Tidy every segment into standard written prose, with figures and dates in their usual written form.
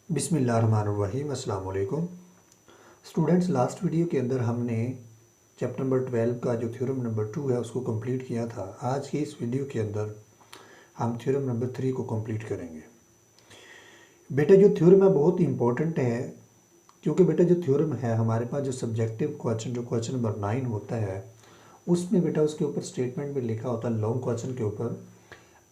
बिस्मिल्लाहिर्रहमानिर्रहीम अस्सलाम वालेकुम स्टूडेंट्स। लास्ट वीडियो के अंदर हमने चैप्टर नंबर 12 का जो थ्योरम नंबर 2 है उसको कंप्लीट किया था। आज की इस वीडियो के अंदर हम थ्योरम नंबर 3 को कंप्लीट करेंगे। बेटा जो थ्योरम है बहुत इंपॉर्टेंट है, क्योंकि बेटा जो थ्योरम है हमारे पास जो सब्जेक्टिव क्वेश्चन जो क्वेश्चन नंबर 9 होता है उसमें बेटा उसके ऊपर स्टेटमेंट में लिखा होता है लॉन्ग क्वेश्चन के ऊपर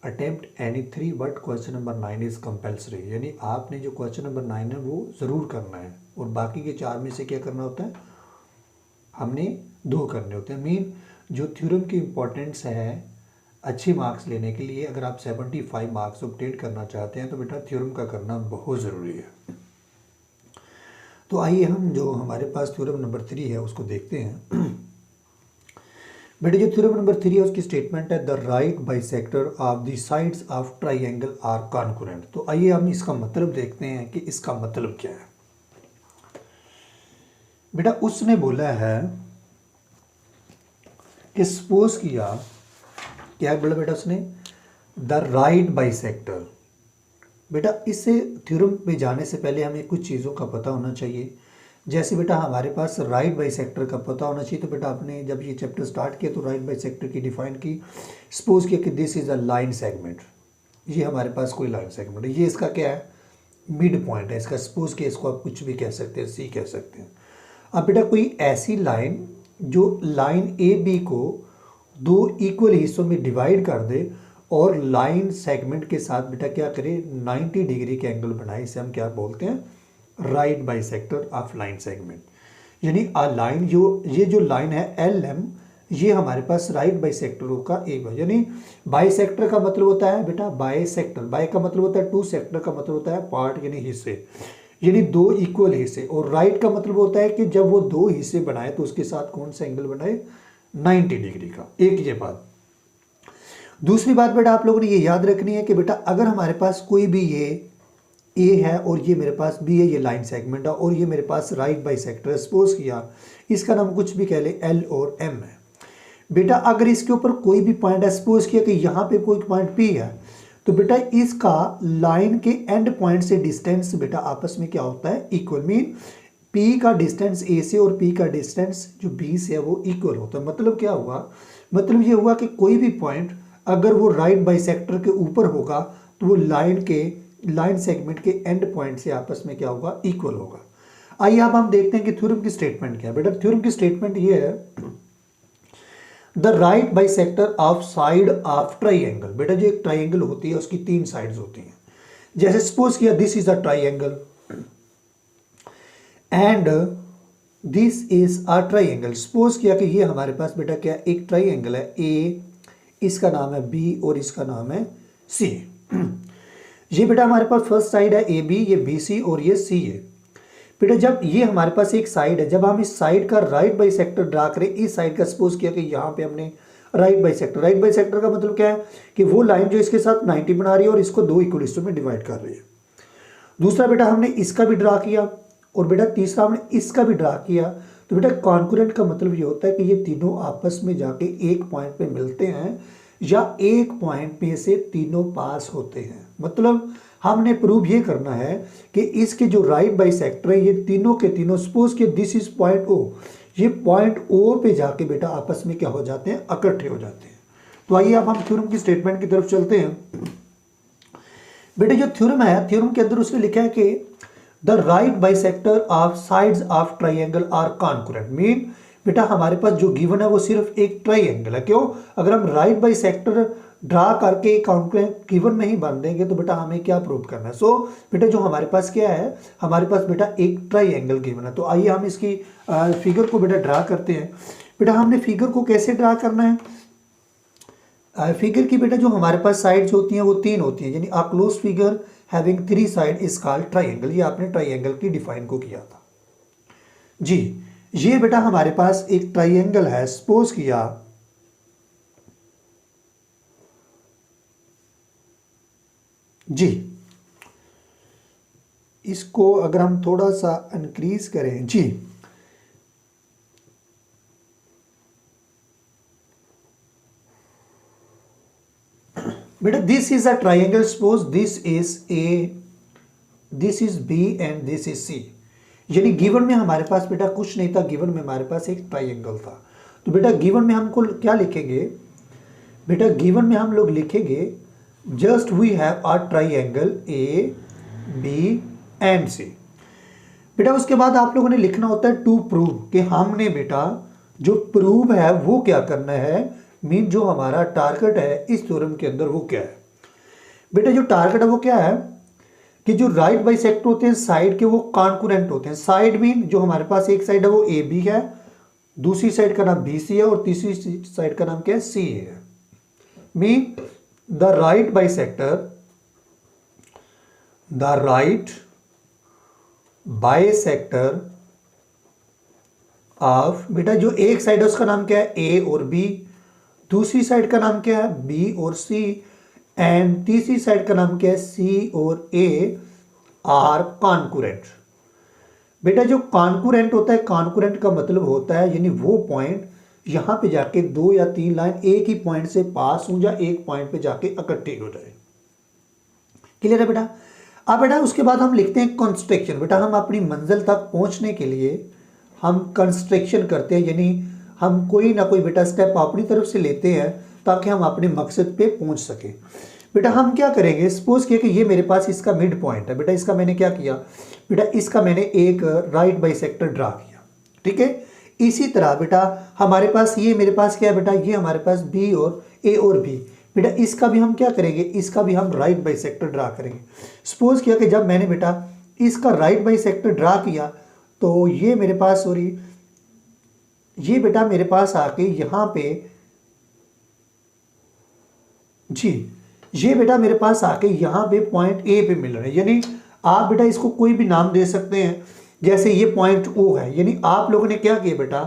attempt any 3 but question number 9 is compulsory, यानी आपने जो क्वेश्चन नंबर 9 है वो ज़रूर करना है और बाकी के 4 में से क्या करना होता है, हमने 2 करने होते हैं। मीन जो थ्योरम की इम्पोर्टेंस है अच्छे मार्क्स लेने के लिए, अगर आप 75 मार्क्स ऑब्टेन करना चाहते हैं तो बेटा थ्योरम का करना बहुत ज़रूरी है। तो आइए हम जो हमारे पास थ्योरम नंबर 3 है उसको देखते हैं। बेटे जो थ्योरम नंबर 3 है उसकी स्टेटमेंट है the right bisector of the sides of triangle are concurrent. तो आइए हम इसका मतलब देखते हैं कि इसका मतलब क्या है। बेटा उसने बोला है कि सपोज किया, क्या बोला बेटा उसने, द राइट बाइसेक्टर। बेटा इससे थ्योरम पे जाने से पहले हमें कुछ चीज़ों का पता होना चाहिए। जैसे बेटा हमारे पास राइट बाइसेक्टर का पता होना चाहिए। तो बेटा आपने जब ये चैप्टर स्टार्ट किया तो राइट बाइसेक्टर की डिफाइन की, सपोज किया कि this is a line segment. ये हमारे पास कोई लाइन सेगमेंट है, ये इसका क्या है, मिड पॉइंट है इसका। सपोज कि इसको आप कुछ भी कह सकते हैं, सी कह सकते हैं। अब बेटा कोई ऐसी लाइन जो लाइन ए बी को 2 इक्वल हिस्सों में डिवाइड कर दे और लाइन सेगमेंट के साथ बेटा क्या करे, 90 डिग्री के एंगल बनाए, इसे हम क्या बोलते हैं, right bisector of line segment. यानी लाइन ये जो लाइन है एल एम, ये हमारे पास राइट बाइसेक्टरों का एक है। यानी बाइसेक्टर का मतलब होता है बेटा बाइसेक्टर, बाय का मतलब होता है 2, सेक्टर का मतलब होता है पार्ट यानी हिस्से, यानी 2 इक्वल हिस्से। और राइट का मतलब होता है कि जब वो 2 हिस्से बनाए तो उसके साथ कौन सा एंगल बनाए, 90 डिग्री का। एक ये बात। दूसरी बात बेटा आप लोगों ने ये याद रखनी है कि बेटा अगर हमारे पास कोई भी ये ए है और ये मेरे पास बी है, ये लाइन सेगमेंट है और ये मेरे पास राइट बाइसेक्टर है, सपोज किया इसका नाम कुछ भी कह ले एल और एम है। बेटा अगर इसके ऊपर कोई भी पॉइंट है, सपोज किया कि यहाँ पे कोई पॉइंट पी है, तो बेटा इसका लाइन के एंड पॉइंट से डिस्टेंस बेटा आपस में क्या होता है, इक्वल। मीन पी का डिस्टेंस ए से और पी का डिस्टेंस जो बी से है वो इक्वल होता है। मतलब क्या हुआ, मतलब ये हुआ कि कोई भी पॉइंट अगर वो राइट बाइसेक्टर के ऊपर होगा तो वो लाइन सेगमेंट के एंड पॉइंट से आपस में क्या होगा, इक्वल होगा। आइए अब हम देखते हैं कि थ्योरम की स्टेटमेंट क्या है। बेटा थ्योरम की स्टेटमेंट ये है the right bisector of side of triangle. बेटा जो एक ट्राइंगल होती है उसकी 3 साइड्स होती हैं। जैसे सपोज किया this is a triangle and this is a triangle. Suppose किया कि ये हमारे पास बेटा क्या एक ट्राइंगल है, ए इसका नाम है बी और इसका नाम है सी। ये बेटा हमारे पास फर्स्ट साइड है ए बी, ये बी सी और ये सी है। बेटा जब ये हमारे पास एक साइड है, जब हम इस साइड का राइट बाइसेक्टर ड्रा करें, इस साइड का सपोज किया कि यहाँ पे हमने राइट बाइसेक्टर का मतलब क्या है कि वो लाइन जो इसके साथ 90 बना रही है और इसको 2 इक्वल हिस्सों में डिवाइड कर रही है। दूसरा बेटा हमने इसका भी ड्रा किया और बेटा तीसरा हमने इसका भी ड्रा किया। तो बेटा कॉन्करेंट का मतलब ये होता है कि ये तीनों आपस में जाके एक पॉइंट पे मिलते हैं या एक पॉइंट में से तीनों पास होते हैं। मतलब हमने प्रूव ये करना है कि इसके जो राइट बाइसेक्टर है ये तीनों के तीनों, सपोज कि दिस इज पॉइंट ओ, ये पॉइंट ओ पे जाके बेटा आपस में क्या हो जाते हैं, इकट्ठे हो जाते हैं। तो आइए अब हम थ्योरम की स्टेटमेंट की तरफ चलते हैं। बेटा जो थ्योरम है, थ्योरम के अंदर उसने लिखा है कि the right bisector of sides of triangle are concurrent. Mean बेटा हमारे पास जो गिवन है वो सिर्फ एक ट्राइंगल है। क्यों, अगर हम राइट बाइसेक्टर ड्रा करके कॉन्करेंट गिवन में ही बन देंगे तो बेटा हमें क्या प्रूव करना है। सो बेटा जो हमारे पास क्या है, हमारे पास बेटा एक ट्राइंगल गिवन है। तो आइए हम इसकी फिगर को बेटा ड्रा करते हैं। बेटा हमने फिगर को कैसे ड्रा करना है, फिगर की बेटा जो हमारे पास साइड्स होती हैं वो 3 होती हैं, यानी a close figure having 3 side is called triangle. ये आपने ट्राइंगल की डिफाइन को किया था जी। ये बेटा हमारे पास एक ट्राइंगल है, सपोज किया जी, इसको अगर हम थोड़ा सा इंक्रीज करें जी, बेटा this is a triangle, suppose this is A this is B and this is C. यानी गिवन में हमारे पास बेटा कुछ नहीं था, गिवन में हमारे पास एक ट्राइंगल था। तो बेटा गिवन में हमको क्या लिखेंगे, बेटा गिवन में हम लोग लिखेंगे just we have a triangle A B and C. बेटा उसके बाद आप लोगों ने लिखना होता है टू प्रूव, कि हमने बेटा जो प्रूव है वो क्या करना है, मीन जो हमारा टारगेट है इस थ्योरम के अंदर वो क्या है। बेटा जो टारगेट है वो क्या है कि जो राइट बाइसेक्टर होते हैं साइड के वो कॉन्करेंट होते हैं। साइड मीन जो हमारे पास एक साइड है वो ए बी है, दूसरी साइड का नाम बी सी है और तीसरी साइड का नाम क्या है, सी है। Mean the right bisector of, बेटा जो एक साइड है उसका नाम क्या है, ए और बी, दूसरी साइड का नाम क्या है, बी और सी, एंड तीसरी साइड का नाम क्या है, सी और ए आर कॉन्करेंट। बेटा जो कॉन्करेंट होता है, कॉन्करेंट का मतलब होता है यानी वो पॉइंट यहां पे जाके 2 या 3 लाइन एक ही पॉइंट से पास हो या एक पॉइंट पे जाके इकट्ठी हो जाए। क्लियर है बेटा। अब बेटा उसके बाद हम लिखते हैं कंस्ट्रक्शन। बेटा हम अपनी मंजिल तक पहुंचने के लिए हम कंस्ट्रक्शन करते हैं, यानी हम कोई ना कोई बेटा स्टेप अपनी तरफ से लेते हैं ताकि हम अपने मकसद पे पहुंच सके। बेटा हम क्या करेंगे, सपोज किया कि ये मेरे पास इसका मिड पॉइंट है। बेटा इसका मैंने क्या किया, बेटा इसका मैंने एक राइट बाइसेक्टर ड्रा किया, ठीक है। इसी तरह बेटा हमारे पास ये मेरे पास क्या है, बेटा ये हमारे पास बी और ए और बी, बेटा इसका भी हम क्या करेंगे, इसका भी हम राइट बाइसेक्टर ड्रा करेंगे। सपोज किया कि जब मैंने बेटा इसका राइट बाइसेक्टर ड्रा किया तो ये मेरे पास ये बेटा मेरे पास आके यहाँ पे जी, ये बेटा मेरे पास आके यहाँ पे पॉइंट ए पे मिल रहा है। यानी आप बेटा इसको कोई भी नाम दे सकते हैं, जैसे ये पॉइंट ओ है। यानी आप लोगों ने क्या किया बेटा,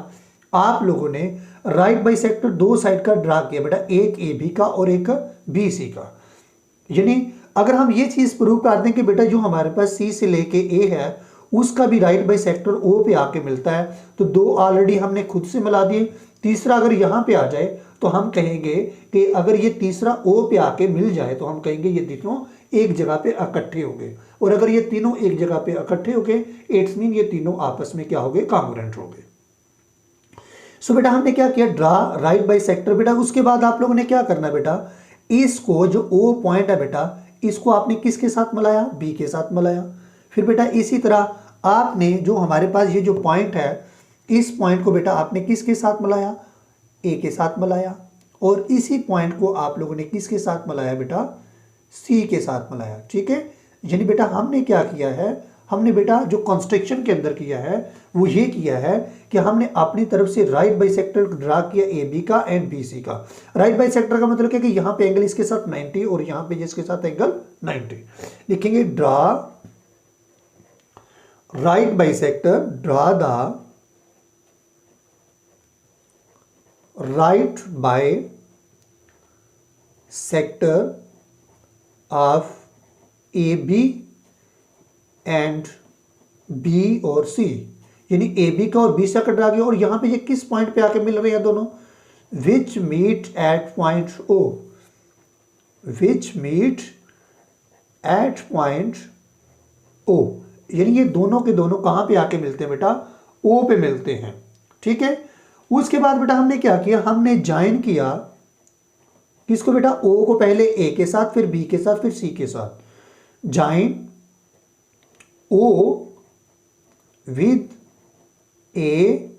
आप लोगों ने राइट बाइसेक्टर दो साइड का ड्रा किया बेटा, एक ए बी का और एक बी सी का। यानी अगर हम ये चीज प्रूव कर दें कि बेटा जो हमारे पास सी से लेके ए है उसका भी राइट बाइसेक्टर ओ पे आके मिलता है, तो दो ऑलरेडी हमने खुद से मिला दिए। तीसरा अगर यहाँ पे आ जाए तो हम कहेंगे कि अगर ये तीसरा ओ पे आके मिल जाए तो हम कहेंगे ये तीनों एक जगह पे इकट्ठे हो गए। और अगर ये तीनों एक जगह पे इकट्ठे हो गए इट्स मीन ये तीनों आपस में क्या हो गए, कॉन्ग्रुएंट हो गए। सो बेटा हमने क्या किया, ड्रा राइट बाइसेक्टर। बेटा उसके बाद आप लोगों ने क्या करना है बेटा, इसको जो ओ पॉइंट है बेटा इसको आपने किसके साथ मिलाया, बी के साथ मिलाया। फिर बेटा इसी तरह आपने जो हमारे पास ये जो पॉइंट है इस पॉइंट को बेटा आपने किसके साथ मिलाया, ए के साथ मिलाया। और इसी पॉइंट को आप लोगों ने किसके साथ मिलाया बेटा, सी के साथ मिलाया, ठीक है। यानी बेटा हमने क्या किया है, हमने बेटा जो कंस्ट्रक्शन के अंदर किया है वो ये किया है कि हमने अपनी तरफ से राइट बाइसेक्टर ड्रा किया ए बी का एंड बी सी का। राइट बाइसेक्टर का मतलब क्या कि यहाँ पे एंगल इसके साथ 90 और यहाँ पे इसके साथ एंगल 90। लिखेंगे draw right bisector, draw the right bisector of A B and B और सी। यानी ए बी का और बी सी का ड्रा किया और यहां पे ये किस पॉइंट पे आके मिल रहे हैं दोनों, which meet at point O, which meet at point O. यानी ये दोनों के दोनों कहां पे आके मिलते हैं बेटा, ओ पे मिलते हैं, ठीक है। उसके बाद बेटा हमने क्या किया, हमने ज्वाइन किया किसको बेटा, ओ को पहले ए के साथ फिर बी के साथ फिर सी के साथ, join O with A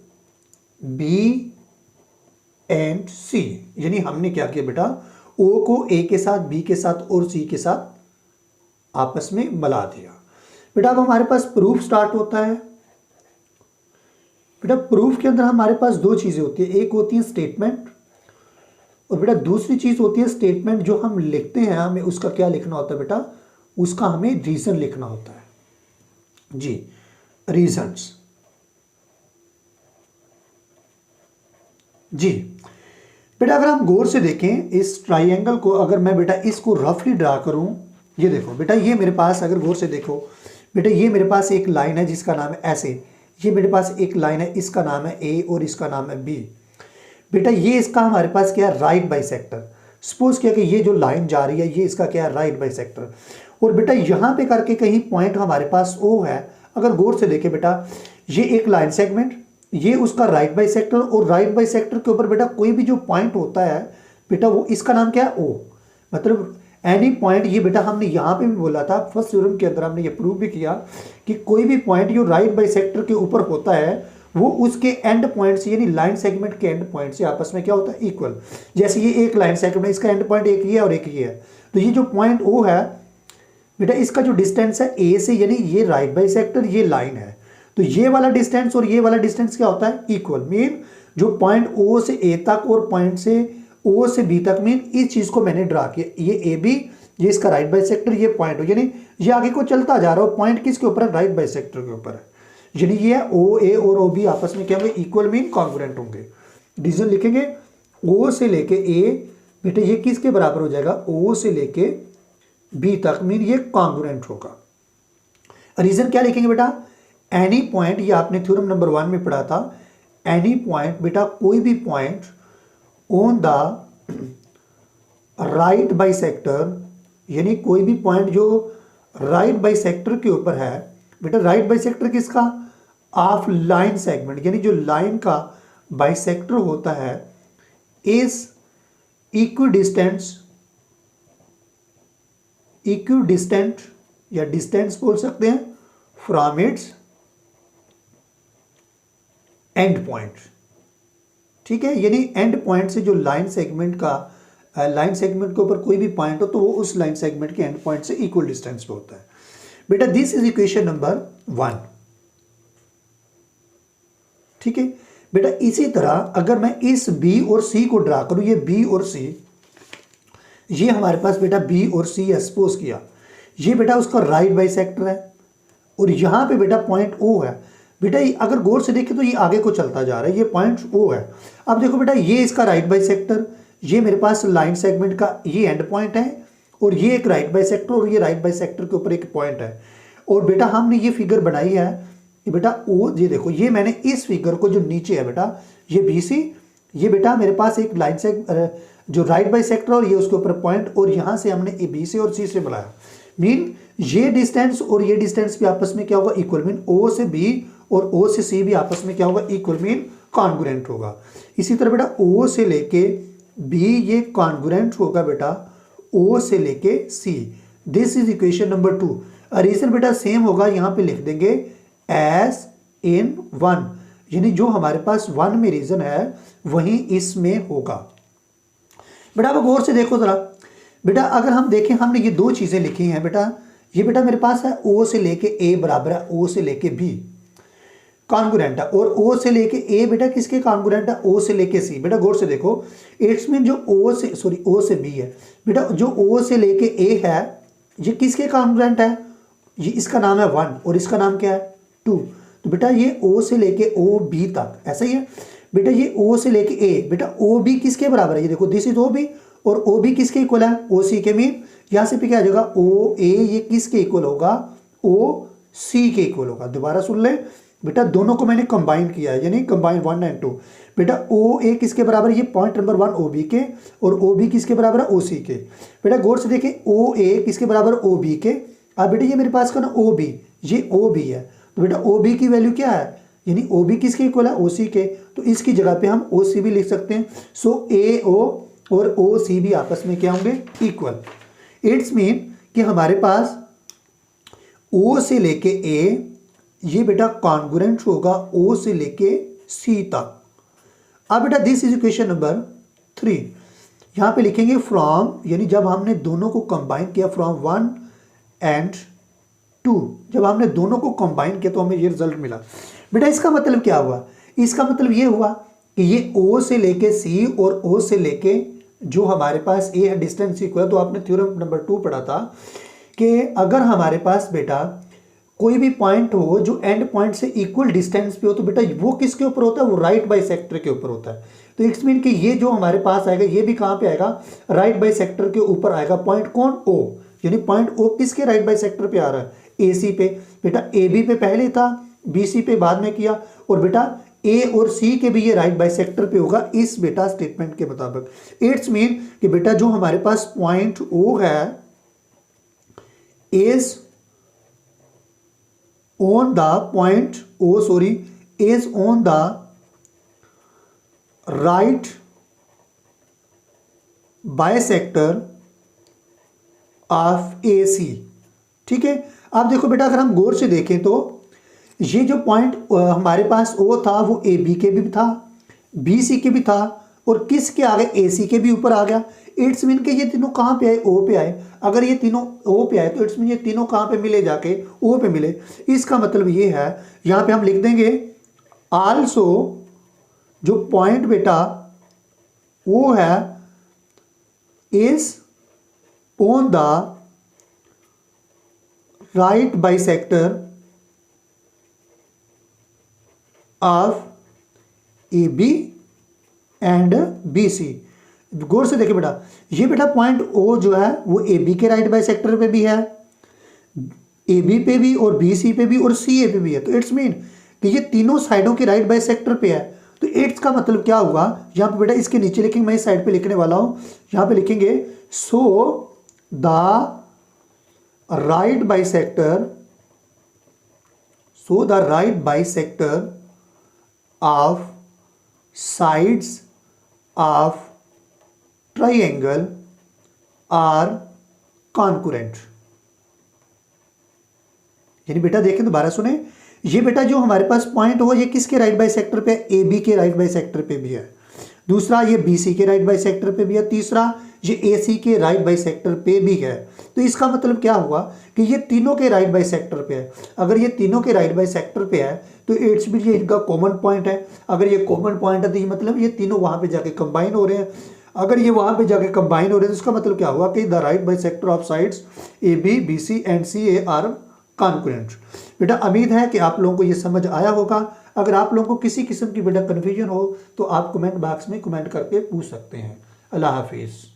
B and C. यानी हमने क्या किया बेटा, ओ को ए के साथ बी के साथ और सी के साथ आपस में मिला दिया। बेटा अब हमारे पास प्रूफ स्टार्ट होता है। बेटा प्रूफ के अंदर हमारे पास दो चीजें होती है, एक होती है स्टेटमेंट और बेटा दूसरी चीज होती है स्टेटमेंट जो हम लिखते हैं हमें उसका क्या लिखना होता है बेटा, उसका हमें रीजन लिखना होता है जी, रीजंस जी। बेटा अगर हम गौर से देखें इस ट्राइंगल को, अगर मैं बेटा इसको रफली ड्रा करूं, ये देखो बेटा ये मेरे पास अगर गौर से देखो बेटा ये मेरे पास एक लाइन है जिसका नाम है ऐसे, ये मेरे पास एक लाइन है इसका नाम है ए और इसका नाम है बी। बेटा ये इसका हमारे पास क्या है, राइट बाइसेक्टर। सपोज किया कि ये जो लाइन जा रही है ये इसका क्या है, राइट बाइसेक्टर। और बेटा यहाँ पे करके कहीं पॉइंट हमारे पास ओ है। अगर गौर से देखें बेटा, ये एक लाइन सेगमेंट, ये उसका राइट बाइसेक्टर, और राइट बाइसेक्टर के ऊपर बेटा कोई भी जो पॉइंट होता है बेटा वो इसका नाम क्या है, ओ। मतलब एनी पॉइंट, ये बेटा हमने यहाँ पे भी बोला था, फर्स्ट थ्योरम के अंदर हमने ये प्रूव भी किया कि कोई भी पॉइंट जो राइट बाइसेक्टर के ऊपर होता है वो उसके एंड पॉइंट से, यानी लाइन सेगमेंट के एंड पॉइंट से आपस में क्या होता है, इक्वल। जैसे ये एक लाइन सेगमेंट है, इसका एंड पॉइंट एक ही है और एक ही है, तो ये जो पॉइंट ओ है बेटा, इसका जो डिस्टेंस है ए से, यानी ये राइट बाइसेक्टर, ये लाइन है, तो ये वाला डिस्टेंस और ये वाला डिस्टेंस क्या होता है, इक्वल। मीन जो पॉइंट ओ से ए तक और पॉइंट से ओ से बी तक, मीन इस चीज को मैंने ड्रा किया, ये ए बी, ये इसका राइट बाइसेक्टर, ये पॉइंट हो, यानी ये आगे को चलता जा रहा हो, पॉइंट किसके ऊपर है, राइट बाइसेक्टर के ऊपर है, यानी ये ओ ए और ओ बी आपस में क्या होंगे, इक्वल, मीन कॉन्ग्रुएंट होंगे। डिवीजन लिखेंगे ओ से लेके ए, बेटा ये किसके बराबर हो जाएगा, ओ से लेके बी तक, मीन ये कॉन्ग्रुएंट होगा। रीजन क्या लिखेंगे बेटा, एनी पॉइंट, ये आपने थ्योरम नंबर 1 में पढ़ा था, एनी पॉइंट बेटा कोई भी point on the right bisector, यानी कोई भी पॉइंट जो राइट बाइसेक्टर के ऊपर है बेटा, राइट बाइसेक्टर किसका, ऑफ लाइन सेगमेंट, यानी जो लाइन का बाइसेक्टर होता है, इज इक्विडिस्टेंट या डिस्टेंस बोल सकते हैं, फ्रॉम इट्स एंड पॉइंट। ठीक है, यानी एंड पॉइंट से जो लाइन सेगमेंट के ऊपर कोई भी पॉइंट हो तो वो उस लाइन सेगमेंट के एंड पॉइंट से इक्वल डिस्टेंस पे होता है। बेटा दिस इज इक्वेशन नंबर 1। ठीक है बेटा, इसी तरह अगर मैं इस बी और सी को ड्रा करूं, ये बी और सी, ये हमारे पास बेटा बी और सी है, सपोज किया ये बेटा उसका राइट बाइसेक्टर है और यहां पे बेटा पॉइंट ओ है। बेटा अगर गौर से देखें तो ये आगे को चलता जा रहा है, ये पॉइंट ओ है। अब देखो बेटा, ये इसका राइट बाइसेक्टर, ये मेरे पास लाइन सेगमेंट का ये एंड पॉइंट है, और ये एक राइट बाइसेक्टर, और ये राइट बाइसेक्टर के ऊपर एक पॉइंट है। और बेटा हमने ये फिगर बनाई है कि बेटा ओ, ये देखो, ये मैंने इस फिगर को जो नीचे है बेटा, ये बी सी, ये बेटा मेरे पास एक लाइन से जो राइट बाइसेक्टर और ये उसके ऊपर पॉइंट, और यहां से हमने ए बी से और सी से बनाया। मीन ये डिस्टेंस और ये डिस्टेंस भी आपस में क्या होगा, इक्वल। मीन ओ से बी और ओ से सी भी आपस में क्या होगा, इक्वल, मीन कॉन्ग्रुएंट होगा। इसी तरह बेटा ओ से लेके बी ये कॉन्ग्रुएंट होगा बेटा ओ से लेके C. This is equation number 2। Reason बेटा सेम होगा, यहां पे लिख देंगे एस इन 1, यानी जो हमारे पास 1 में रीजन है वही इसमें होगा। बेटा अब गौर से देखो जरा बेटा, अगर हम देखें, हमने ये दो चीजें लिखी हैं बेटा, ये बेटा मेरे पास है ओ से लेके ए बराबर है ओ से लेके बी, कॉन्ग्रुएंट है। और ओ से लेके ए बेटा किसके कॉन्ग्रुएंट है, ओ से लेके सी। बेटा गौर से देखो, इट्स मीन जो ओ से बी है बेटा, जो ओ से लेके ए है ये किसके कॉन्ग्रुएंट है, ये इसका नाम है 1 और इसका नाम क्या है 2। तो बेटा ये ओ से लेके ओ बी तक ऐसा ही है बेटा, ये ओ से लेके ए, बेटा ओ बी किसके बराबर है, ये देखो दिस इज ओ बी, और ओ बी किसके इक्वल है, ओ सी के। मीन यहां से भी क्या आ जाएगा, ओ ए ये किसके इक्वल होगा, ओ सी के इक्वल होगा। दोबारा सुन ले बेटा, दोनों को मैंने कंबाइन किया है, यानी कंबाइन 1 एंड 2। बेटा ओ ए किसके बराबर है, ये पॉइंट नंबर 1 ओ बी के, और ओ बी किसके बराबर है, ओ सी के। बेटा गौर से देखें, ओ ए किसके बराबर, ओ बी के। अब बेटा ये मेरे पास का ना ओ बी, ये ओ बी है, तो बेटा ओ बी की वैल्यू क्या है, यानी ओ बी किसके इक्वल है, ओ सी के। तो इसकी जगह पे हम ओ सी भी लिख सकते हैं। सो ए ओ और ओ सी भी आपस में क्या होंगे, इक्वल। इट्स मीन कि हमारे पास ओ से लेके ए ये बेटा कॉन्ग्रुएंट होगा ओ से लेके सी तक। अब बेटा दिस इज इक्वेशन नंबर 3। यहां पे लिखेंगे फ्रॉम, यानी जब हमने दोनों को कंबाइन किया, फ्रॉम 1 एंड 2, जब हमने दोनों को कंबाइन किया तो हमें ये रिजल्ट मिला। बेटा इसका मतलब क्या हुआ, इसका मतलब ये हुआ कि ये ओ से लेके सी और ओ से लेके जो हमारे पास ए है डिस्टेंस इक्वल। तो आपने थ्योरम नंबर 2 पढ़ा था कि अगर हमारे पास बेटा कोई भी पॉइंट हो जो एंड पॉइंट से इक्वल डिस्टेंस पे हो, तो बेटा वो किसके ऊपर होता है, वो राइट बाइसेक्टर के ऊपर होता है। तो इट्स मीन कि ये जो हमारे पास आएगा ये भी कहां पे आएगा, राइट बाइसेक्टर के ऊपर आएगा। पॉइंट कौन, ओ, यानी पॉइंट ओ किसके राइट बाइसेक्टर पे आ रहा है, ए सी पे। बेटा ए बी पे पहले था, बी सी पे बाद में किया, और बेटा ए और सी के भी ये राइट बाइसेक्टर पे होगा इस बेटा स्टेटमेंट के मुताबिक। इट्स मीन कि बेटा जो हमारे पास पॉइंट ओ है is on the point, is on the right bisector of AC। ठीक है, अब देखो बेटा, अगर हम गौर से देखें तो ये जो पॉइंट हमारे पास O था वो AB के भी था, BC के भी था, और किसके आगे, AC के भी ऊपर आ गया। इट्स मीन के ये तीनों कहाँ पे आए, O पे आए। अगर ये तीनों O पे आए तो इट्स मीन ये तीनों कहाँ पे मिले, जाके O पे मिले। इसका मतलब ये है, यहाँ पे हम लिख देंगे आल्सो, जो पॉइंट बेटा वो है is on the right bisector of AB and BC। गौर से देखिए बेटा, ये बेटा पॉइंट O जो है वो AB के राइट बाइसेक्टर पे भी है, AB पे भी और BC पे भी और CA पे भी है। तो इट्स मीन कि ये तीनों साइडों के राइट बाइसेक्टर पे है। तो इट्स का मतलब क्या हुआ, यहाँ पे बेटा इसके नीचे लिखेंगे, मैं इस साइड पे लिखने वाला हूँ, यहाँ पे लिखेंगे so the right bisector of sides of triangle are concurrent. यानी बेटा देखें, दोबारा सुने, ये बेटा जो हमारे पास पॉइंट हो, ये किसके राइट बाइसेक्टर पे है, AB के राइट बाइसेक्टर पे भी है। दूसरा, ये BC के राइट बाइसेक्टर पे भी है। तीसरा, ये AC के राइट बाइसेक्टर पे भी है। तो इसका मतलब क्या हुआ कि ये तीनों के राइट बाइसेक्टर पे है। अगर ये तीनों के राइट बाइसेक्टर पे है तो इट्स भी ये इनका कॉमन पॉइंट है। अगर ये कॉमन पॉइंट है तो ये मतलब ये तीनों वहां पे जाके कंबाइन हो रहे हैं। अगर ये वहां पे जाके कंबाइन हो रहे हैं तो इसका मतलब क्या हुआ कि the right bisector of sides AB, BC and CA are concurrent. बेटा उम्मीद है कि आप लोगों को ये समझ आया होगा। अगर आप लोगों को किसी किस्म की बेटा कन्फ्यूजन हो तो आप कमेंट बॉक्स में कमेंट करके पूछ सकते हैं। अल्लाह हाफिज़।